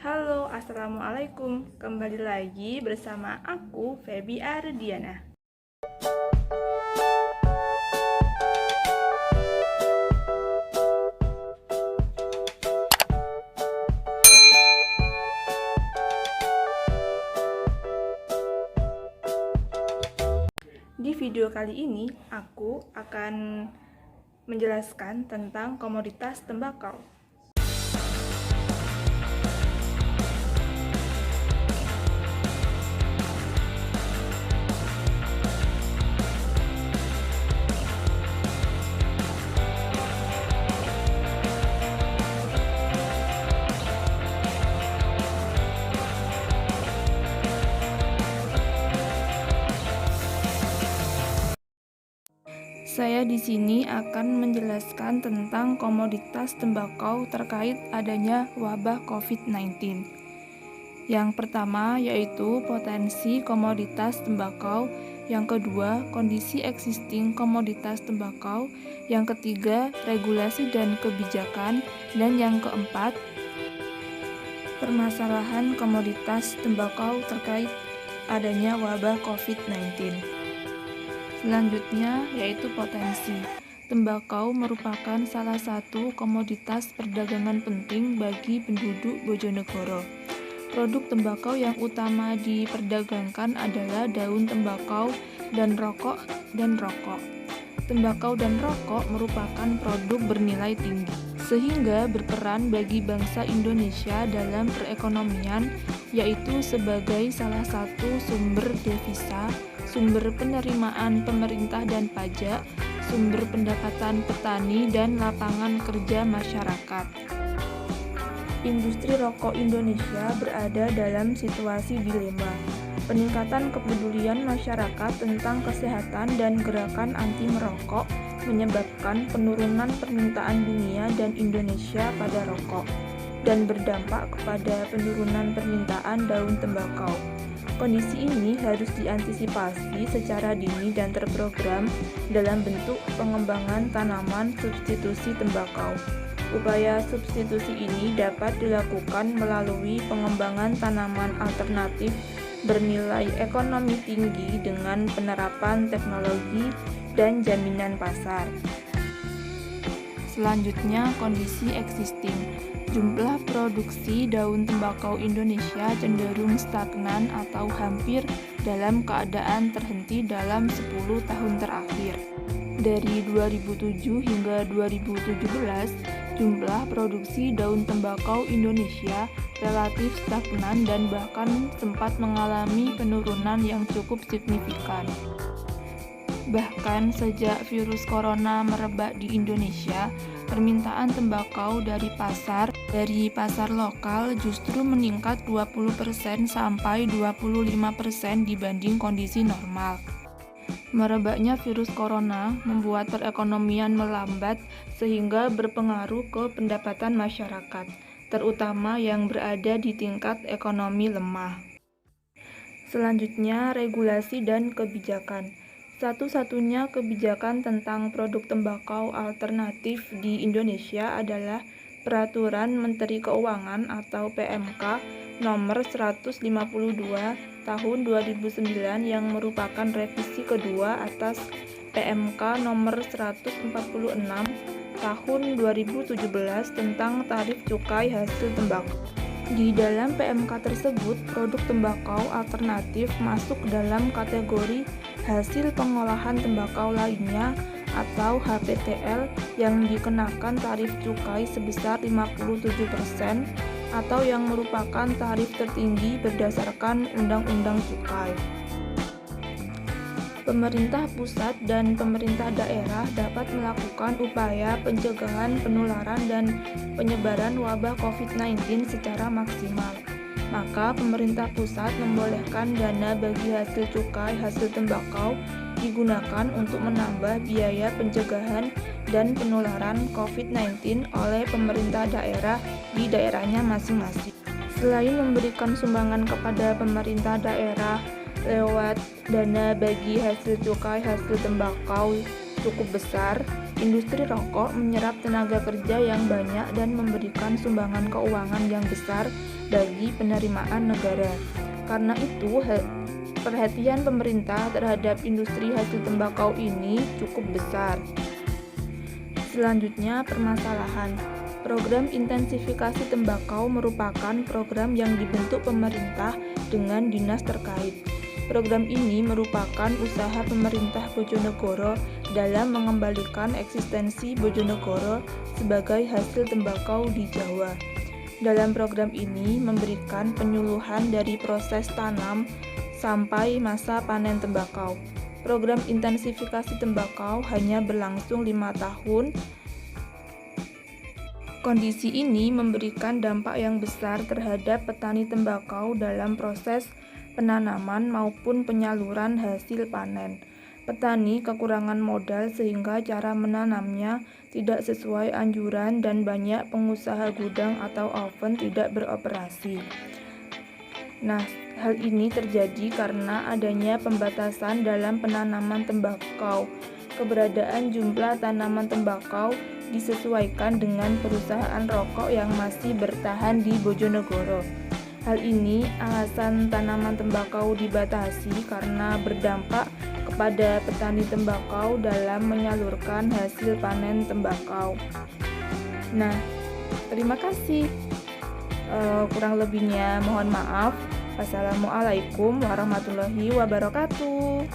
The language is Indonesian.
Halo, Assalamualaikum. Kembali lagi bersama aku, Feby Ardiana. Di video kali ini, aku akan menjelaskan tentang komoditas tembakau. Saya di sini akan menjelaskan tentang komoditas tembakau terkait adanya wabah COVID-19. Yang pertama yaitu potensi komoditas tembakau, yang kedua kondisi existing komoditas tembakau, yang ketiga regulasi dan kebijakan, dan yang keempat permasalahan komoditas tembakau terkait adanya wabah COVID-19. Selanjutnya yaitu potensi. Tembakau merupakan salah satu komoditas perdagangan penting bagi penduduk Bojonegoro. Produk tembakau yang utama diperdagangkan adalah daun tembakau dan rokok. Tembakau dan rokok merupakan produk bernilai tinggi, sehingga berperan bagi bangsa Indonesia dalam perekonomian, yaitu sebagai salah satu sumber devisa, sumber penerimaan pemerintah dan pajak, sumber pendapatan petani, dan lapangan kerja masyarakat. Industri rokok Indonesia berada dalam situasi dilema. Peningkatan kepedulian masyarakat tentang kesehatan dan gerakan anti merokok menyebabkan penurunan permintaan dunia dan Indonesia pada rokok, dan berdampak kepada penurunan permintaan daun tembakau. Kondisi ini harus diantisipasi secara dini dan terprogram dalam bentuk pengembangan tanaman substitusi tembakau. Upaya substitusi ini dapat dilakukan melalui pengembangan tanaman alternatif bernilai ekonomi tinggi dengan penerapan teknologi dan jaminan pasar. Selanjutnya, kondisi existing. Jumlah produksi daun tembakau Indonesia cenderung stagnan atau hampir dalam keadaan terhenti dalam 10 tahun terakhir. Dari 2007 hingga 2017, jumlah produksi daun tembakau Indonesia relatif stagnan dan bahkan sempat mengalami penurunan yang cukup signifikan. Bahkan sejak virus corona merebak di Indonesia, permintaan tembakau dari pasar lokal justru meningkat 20% sampai 25% dibanding kondisi normal. Merebaknya virus corona membuat perekonomian melambat sehingga berpengaruh ke pendapatan masyarakat, terutama yang berada di tingkat ekonomi lemah. Selanjutnya, regulasi dan kebijakan. Satu-satunya kebijakan tentang produk tembakau alternatif di Indonesia adalah Peraturan Menteri Keuangan atau PMK nomor 152 tahun 2009 yang merupakan revisi kedua atas PMK nomor 146 tahun 2017 tentang tarif cukai hasil tembakau. Di dalam PMK tersebut, produk tembakau alternatif masuk dalam kategori hasil pengolahan tembakau lainnya atau HPTL yang dikenakan tarif cukai sebesar 57% atau yang merupakan tarif tertinggi berdasarkan Undang-Undang Cukai. Pemerintah pusat dan pemerintah daerah dapat melakukan upaya pencegahan penularan dan penyebaran wabah COVID-19 secara maksimal. Maka pemerintah pusat membolehkan dana bagi hasil cukai hasil tembakau digunakan untuk menambah biaya pencegahan dan penularan COVID-19 oleh pemerintah daerah di daerahnya masing-masing. Selain memberikan sumbangan kepada pemerintah daerah lewat dana bagi hasil cukai hasil tembakau cukup besar, Industri rokok menyerap tenaga kerja yang banyak dan memberikan sumbangan keuangan yang besar bagi penerimaan negara. Karena itu, perhatian pemerintah terhadap industri hasil tembakau ini cukup besar. Selanjutnya, permasalahan. Program intensifikasi tembakau merupakan program yang dibentuk pemerintah dengan dinas terkait. Program ini merupakan usaha pemerintah Bojonegoro dalam mengembalikan eksistensi Bojonegoro sebagai hasil tembakau di Jawa. Dalam program ini memberikan penyuluhan dari proses tanam sampai masa panen tembakau. Program intensifikasi tembakau hanya berlangsung 5 tahun. Kondisi ini memberikan dampak yang besar terhadap petani tembakau dalam proses penanaman maupun penyaluran hasil panen. Petani kekurangan modal sehingga cara menanamnya tidak sesuai anjuran dan banyak pengusaha gudang atau oven tidak beroperasi. Nah, hal ini terjadi karena adanya pembatasan dalam penanaman tembakau. Keberadaan jumlah tanaman tembakau disesuaikan dengan perusahaan rokok yang masih bertahan di Bojonegoro. Hal ini alasan tanaman tembakau dibatasi karena berdampak kepada petani tembakau dalam menyalurkan hasil panen tembakau. Nah, terima kasih. Kurang lebihnya mohon maaf. Wassalamualaikum warahmatullahi wabarakatuh.